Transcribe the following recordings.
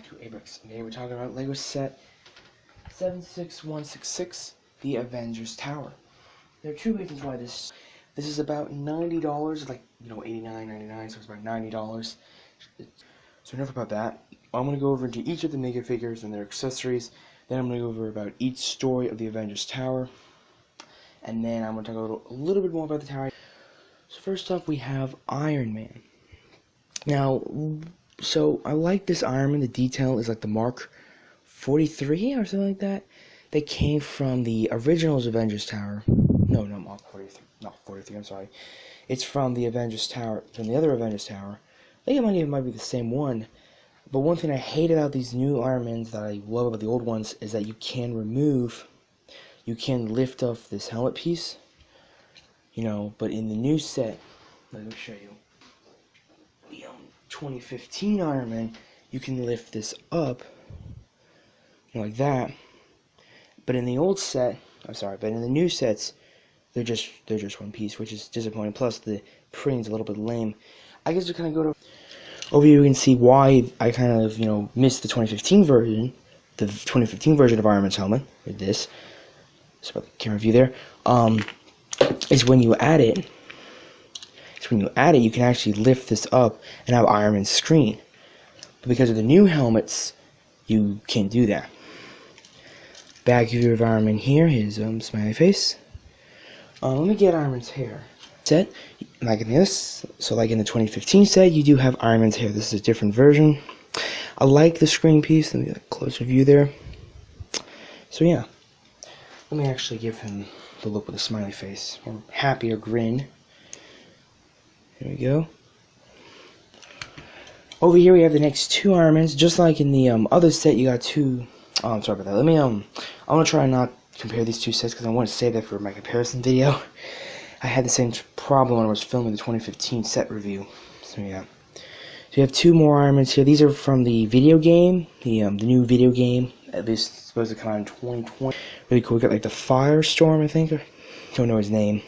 to Abrix. Today we're talking about LEGO set 76166, the Avengers Tower. There are two reasons why this is about $90, like, you know, $89.99, so it's about $90. So enough about that. I'm going to go over into each of the Mega figures and their accessories. Then I'm going to go over about each story of the Avengers Tower. And then I'm going to talk a little bit more about the tower. So first off, we have Iron Man. Now, so I like this Iron Man. The detail is like the Mark 43 or something like that. They came from the original's Avengers Tower. No, not Mark 43. Not 43, I'm sorry. It's from the Avengers Tower, from the other Avengers Tower. I think it might be the same one. But one thing I hate about these new Iron Mans that I love about the old ones is that you can lift off this helmet piece. You know, but in the new set, let me show you. The 2015 Iron Man, you can lift this up, you know, like that. But in the old set, but in the new sets, they're just one piece, which is disappointing. Plus, the printing's a little bit lame. I guess we kind of go to over here. You can see why I kind of, you know, missed the 2015 version, of Iron Man's helmet with this. It's about the camera view there. Is when you add it. You can actually lift this up and have Iron Man's screen. But because of the new helmets, you can't do that. Back view of Iron Man here, his smiley face. Let me get Iron Man's hair. Set, like in this, so like in the 2015 set, you do have Iron Man's hair. This is a different version. I like the screen piece. Let me get a closer view there. So yeah, let me actually give him the look with a smiley face, or happy, or grin. Here we go. Over here we have the next two Iron Mans, just like in the other set. You got two. Oh, I'm sorry about that. I'm gonna try and not compare these two sets because I want to save that for my comparison video. I had the same problem when I was filming the 2015 set review. So yeah. So you have two more Iron Mans here. These are from the video game, the new video game. At least it's supposed to come out in 2020. Really cool. We got like the Firestorm, I think. I don't know his name.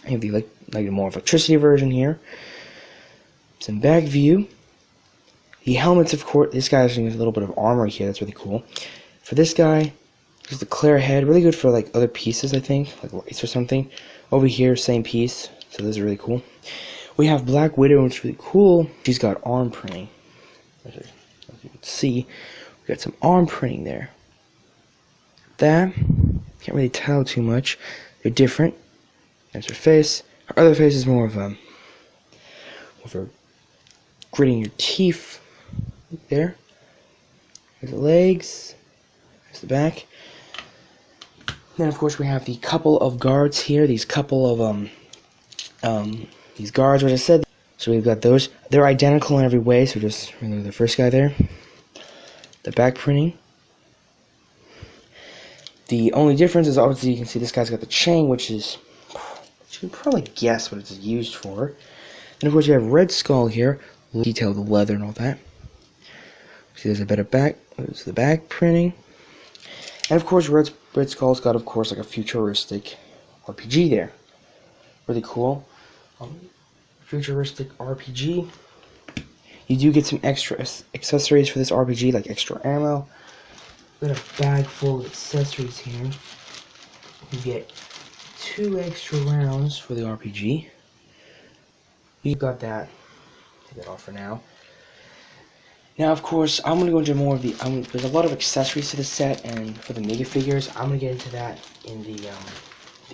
I have the like the more electricity version here. Some back view. The helmets, of course. This guy has a little bit of armor here. That's really cool. For this guy, just the clear head. Really good for like other pieces, I think, like lights or something. Over here, same piece. So those are really cool. We have Black Widow, which is really cool. She's got arm printing. As you can see, we got some arm printing there. That can't really tell too much. They're different. There's her face. Her other face is more of a gritting your teeth. There. There's the legs. There's the back. Then of course we have the couple of guards here. These couple of these guards, what I said. So we've got those. They're identical in every way. So just remember the first guy there. The back printing. The only difference is obviously you can see this guy's got the chain, which is, you can probably guess what it's used for. And of course you have Red Skull here, detail of the leather and all that. See, there's a bit of back. There's the back printing, and of course Red Skull's got, of course, like a futuristic RPG there. Really cool. Futuristic RPG. You do get some extra accessories for this RPG, like extra ammo. Got a bag full of accessories here. You get 2 extra rounds for the RPG. You got that. Take that off for now. Now, of course, I'm going to go into more of the... there's a lot of accessories to the set, and for the Mega figures, I'm going to get into that in the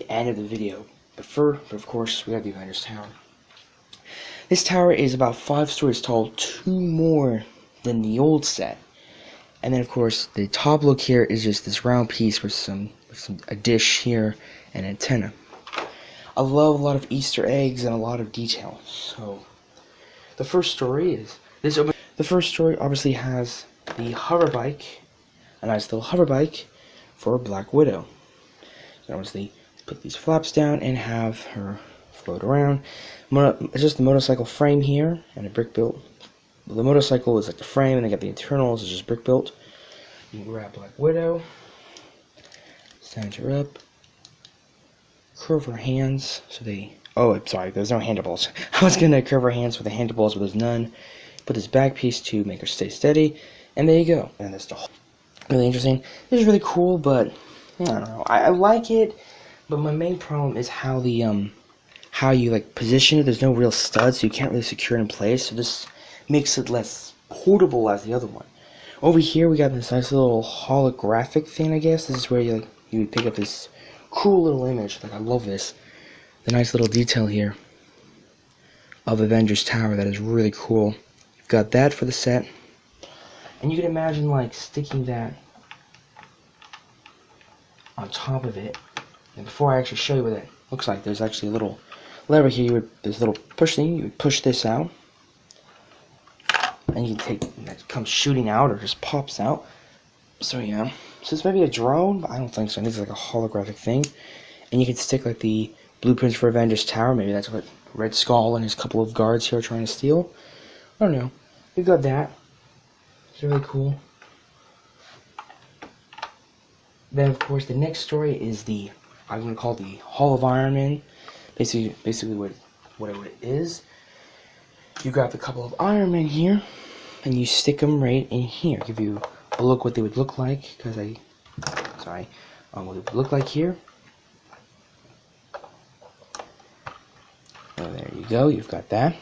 end of the video. But of course, we have the Avengers Town. This tower is about 5 stories tall, 2 more than the old set. And then, of course, the top look here is just this round piece with a dish here and antenna. I love a lot of Easter eggs and a lot of detail. So, the first story is this. The first story obviously has the Hoverbike, a nice little Hoverbike for Black Widow. So obviously, put these flaps down and have her float around. It's just the motorcycle frame here and a brick built. The motorcycle is like the frame, and they got the internals, it's just brick built. You can grab Black Widow, stand her up, curve her hands so they. Oh, I'm sorry, there's no handlebars. I was gonna curve her hands with the handlebars, but there's none. Put this back piece to make her stay steady, And there you go. And that's the whole really interesting. This is really cool, but I don't know. I like it, but my main problem is how the how you like position it. There's no real studs, so you can't really secure it in place. So this makes it less portable as the other one. Over here we got this nice little holographic thing, I guess. This is where you would pick up this cool little image. Like, I love this. The nice little detail here of Avengers Tower. That is really cool. You've got that for the set. And you can imagine like sticking that on top of it. And before I actually show you what it looks like, there's actually a little lever here. There's a little push thing. You would push this out. And you can take, that comes shooting out or just pops out. So yeah. So this might be a drone, but I don't think so. I think it's like a holographic thing. And you can stick like the blueprints for Avengers Tower. Maybe that's what Red Skull and his couple of guards here are trying to steal. I don't know. We've got that. It's really cool. Then of course the next story is the, I'm going to call it the Hall of Ironman. Basically what it is. You grab a couple of Iron Men here, and you stick them right in here. Give you a look what they would look like, what they would look like here. Oh, there you go, you've got that.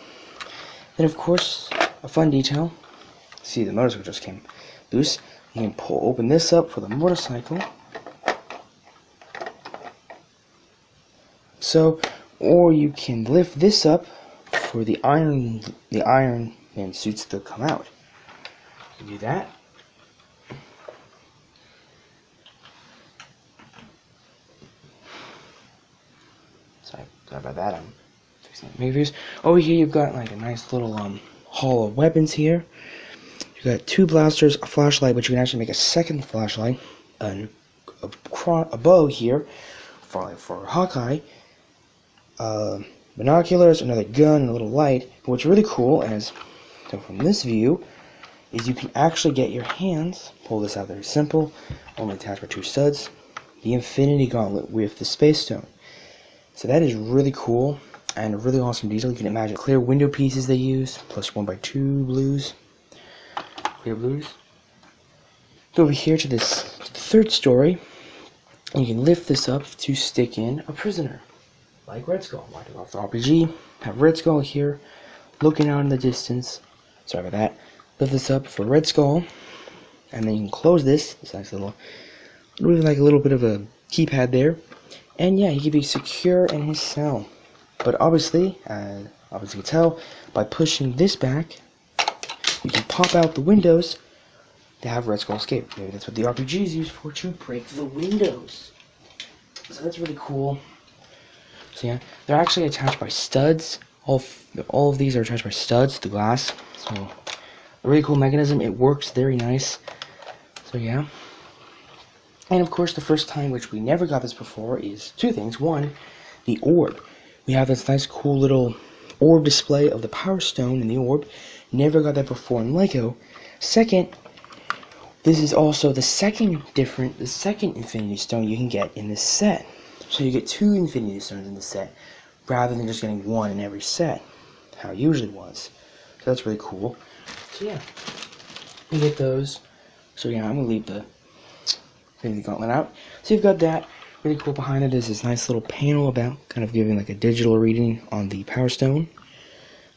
Then of course, a fun detail. See, the motorcycle just came loose. You can open this up for the motorcycle. So, or you can lift this up for the Iron Man suits to come out. You do that. Sorry about that. I'm fixing the movies. Over here you've got like a nice little hall of weapons here. You've got 2 blasters, a flashlight, but you can actually make a second flashlight, a bow here for Hawkeye. Binoculars, another gun, and a little light. But what's really cool so from this view is you can actually get your hands, pull this out, very simple, only attached by 2 studs, the Infinity Gauntlet with the Space Stone. So that is really cool and a really awesome detail. You can imagine clear window pieces they use, plus 1x2 blues, clear blues. Go over here to this third story, and you can lift this up to stick in a prisoner. Like Red Skull. Wind off the RPG. Have Red Skull here, looking out in the distance. Sorry about that. Lift this up for Red Skull, and then you can close this. This nice little, like a little bit of a keypad there, and yeah, he can be secure in his cell. But obviously, as you can tell, by pushing this back, you can pop out the windows to have Red Skull escape. Maybe that's what the RPG is used for, to break the windows. So that's really cool. So yeah, they're actually attached by studs. All of these are attached by studs to glass. So a really cool mechanism. It works very nice. So yeah. And of course, the first time, which we never got this before, is 2 things. 1, the orb. We have this nice cool little orb display of the Power Stone in the orb. Never got that before in Lego. Second, this is also the second Infinity Stone you can get in this set. So you get 2 Infinity Stones in the set, rather than just getting 1 in every set, how it usually was. So that's really cool. So yeah, you get those. So yeah, I'm going to leave the Infinity Gauntlet out. So you've got that. Really cool behind it is this nice little panel about kind of giving like a digital reading on the Power Stone.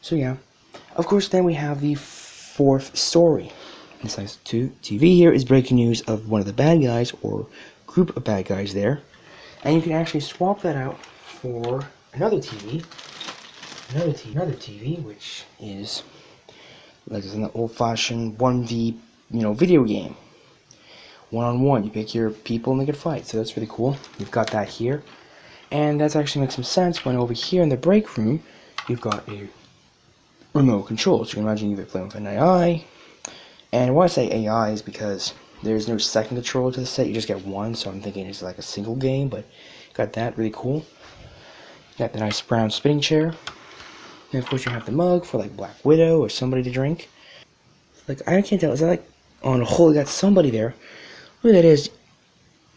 So yeah. Of course, then we have the 4th story. This nice TV here is breaking news of one of the bad guys, or group of bad guys there. And you can actually swap that out for another TV, which is like an old-fashioned 1v, video game. One-on-one, you pick your people and they can fight. So that's really cool. You've got that here, and that actually makes some sense when over here in the break room, you've got a remote control. So you can imagine you're playing with an AI, and why I say AI is because there's no second controller to the set, you just get 1, so I'm thinking it's like a single game, but got that, really cool. Got the nice brown spinning chair. And of course you have the mug for like Black Widow or somebody to drink. Like, I can't tell, is that like, on a whole, got somebody there. Who that is,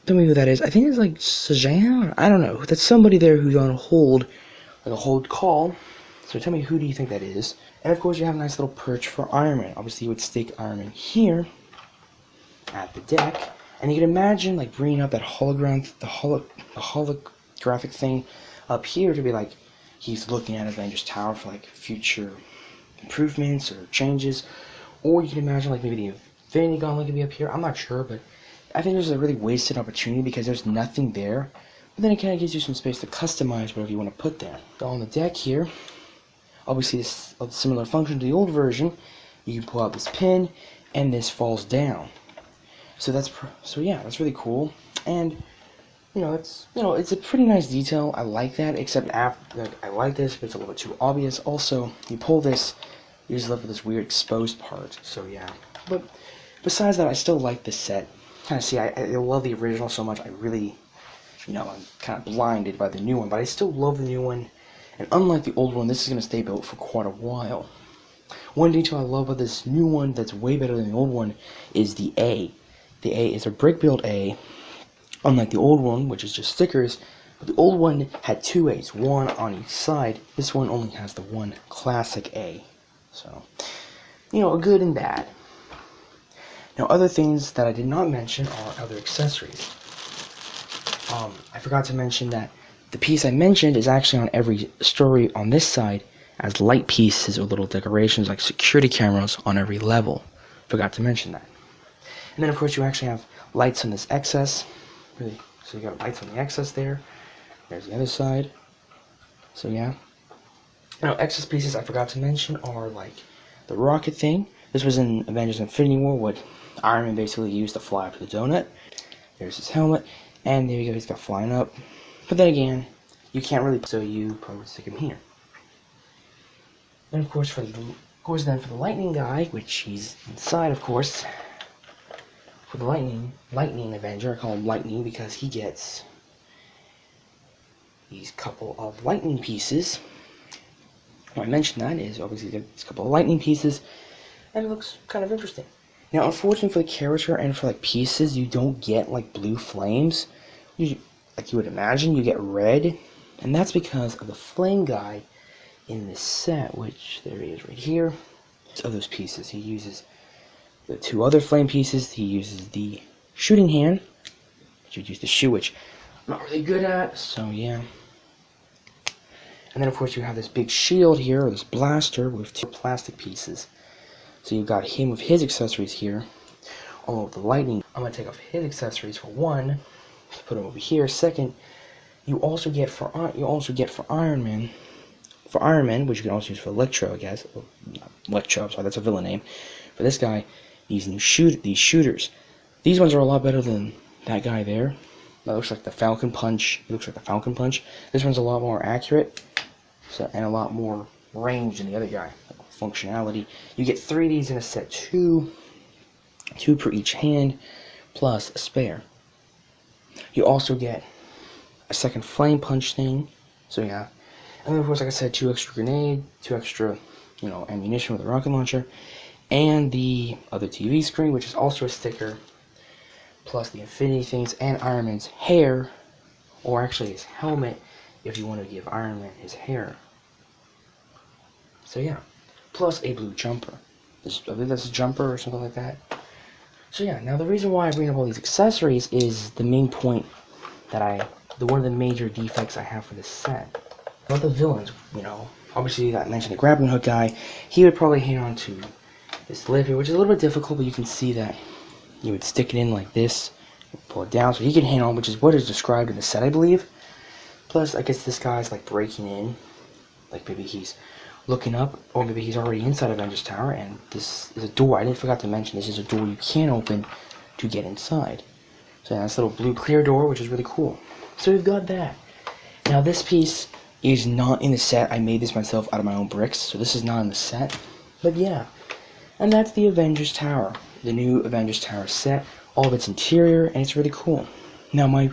tell me who that is. I think it's like Sajan, I don't know. That's somebody there who's on hold, like a hold call. So tell me, who do you think that is? And of course you have a nice little perch for Iron Man. Obviously you would stick Iron Man here, at the deck, and you can imagine like bringing up that holographic thing up here to be like he's looking at Avengers Tower for like future improvements or changes, or you can imagine like maybe the Infinity Gauntlet could be up here. I'm not sure, but I think there's a really wasted opportunity because there's nothing there. But then it kind of gives you some space to customize whatever you want to put there. So on the deck here, obviously this a similar function to the old version. You can pull out this pin, and this falls down. So that's really cool. And it's a pretty nice detail. I like that. Except I like this, but it's a little bit too obvious. Also, you pull this, you're just left with this weird exposed part. So yeah. But besides that, I still like this set. Kind of see, I love the original so much. I really, I'm kind of blinded by the new one, but I still love the new one. And unlike the old one, this is going to stay built for quite a while. One detail I love about this new one that's way better than the old one is the A. The A is a brick build A, unlike the old one, which is just stickers. But the old one had two A's, one on each side. This one only has the one classic A. So, a good and bad. Now, other things that I did not mention are other accessories. I forgot to mention that the piece I mentioned is actually on every story on this side as light pieces or little decorations like security cameras on every level. Forgot to mention that. And then, of course, you actually have lights on this excess. Really, so you got lights on the excess there. There's the other side. So, yeah. Now, excess pieces I forgot to mention are like the rocket thing. This was in Avengers Infinity War, what Iron Man basically used to fly up to the donut. There's his helmet, and there you go, he's got flying up. But then again, you can't really, so you probably stick him here. And of course, for the lightning guy, which he's inside, of course. For the lightning Avenger, I call him Lightning because he gets these couple of lightning pieces. What I mentioned that is obviously there's a couple of lightning pieces, and it looks kind of interesting. Now, unfortunately for the character and for like pieces, you don't get like blue flames. Like you would imagine, you get red, and that's because of the flame guy in this set, which there he is right here. Of those pieces, he uses the two other flame pieces. He uses the shooting hand, which would use the shoe, which I'm not really good at. So yeah. And then of course you have this big shield here, or this blaster with two plastic pieces. So you've got him with his accessories here, along with the lightning. I'm going to take off his accessories for one, put him over here. Second, you also get for Iron Man, which you can also use for Electro, I guess. Electro, sorry, that's a villain name. For this guy, these shooters. These ones are a lot better than that guy there. That looks like the Falcon Punch. It looks like the Falcon Punch. This one's a lot more accurate, and a lot more range than the other guy. Functionality. You get 3 of these in a set, two per each hand, plus a spare. You also get a second flame punch thing. So yeah, and then of course, like I said, 2 extra grenade, 2 extra, ammunition with a rocket launcher, and the other TV screen, which is also a sticker, plus the Infinity things and Iron Man's hair, or actually his helmet, if you want to give Iron Man his hair. So yeah. Plus a blue jumper. I believe that's a jumper or something like that. So yeah, now the reason why I bring up all these accessories is the main point that one of the major defects I have for this set. About the villains, obviously I mentioned the grappling hook guy. He would probably hang on to this lid here, which is a little bit difficult, but you can see that you would stick it in like this, pull it down, so he can hang on, which is what is described in the set, I believe. Plus, I guess this guy's like breaking in, like maybe he's looking up, or maybe he's already inside Avengers Tower, and this is a door. I forgot to mention, this is a door you can open to get inside. So yeah, this little blue clear door, which is really cool. So we've got that. Now this piece is not in the set. I made this myself out of my own bricks, so this is not in the set. But yeah, and that's the Avengers Tower, the new Avengers Tower set, all of its interior, and it's really cool. Now my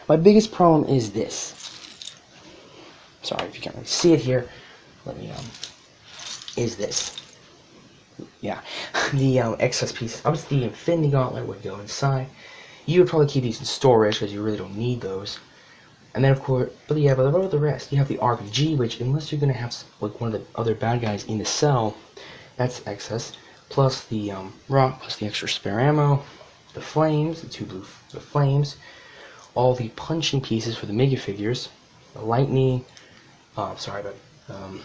biggest problem is this. Sorry if you can't really see it here. Let me, is this. Yeah, the excess pieces. Obviously, the Infinity Gauntlet would go inside. You would probably keep these in storage because you really don't need those. And then, of course, but what about the rest? You have the RPG, which, unless you're going to have like one of the other bad guys in the cell, that's excess. plus the rock, plus the extra spare ammo, the flames, the two blue flames, all the punching pieces for the mega figures, the lightning, the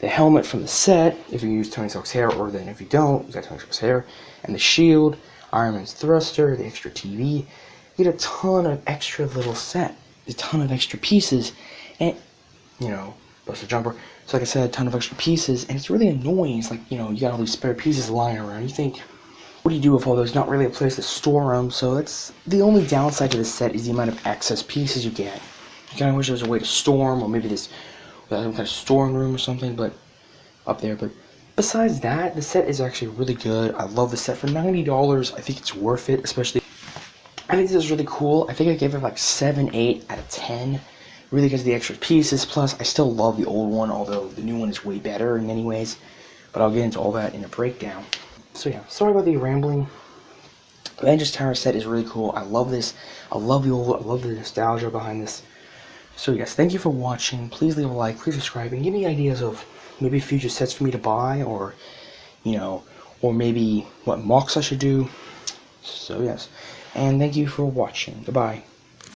helmet from the set, if you use Tony Stark's hair, or then if you don't, you got Tony Stark's hair, and the shield, Iron Man's thruster, the extra TV. You get a ton of extra little set, a ton of extra pieces, and, you know, plus the jumper. So like I said, a ton of extra pieces, and it's really annoying. It's like, you know, you got all these spare pieces lying around. You think, what do you do with all those? Not really a place to store them, so that's the only downside to this set is the amount of excess pieces you get. I kind of wish there was a way to store them, or maybe this some kind of storing room or something, but up there. But besides that, the set is actually really good. I love the set. For $90, I think it's worth it, especially. I think this is really cool. I think I gave it like 7, 8 out of 10. Really because of the extra pieces. Plus, I still love the old one, although the new one is way better in many ways. But I'll get into all that in a breakdown. So yeah, sorry about the rambling. Avengers Tower set is really cool. I love this. I love the nostalgia behind this. So yes, thank you for watching. Please leave a like, please subscribe, and give me ideas of maybe future sets for me to buy, or, you know, or maybe what mocks I should do. So yes, and thank you for watching. Goodbye.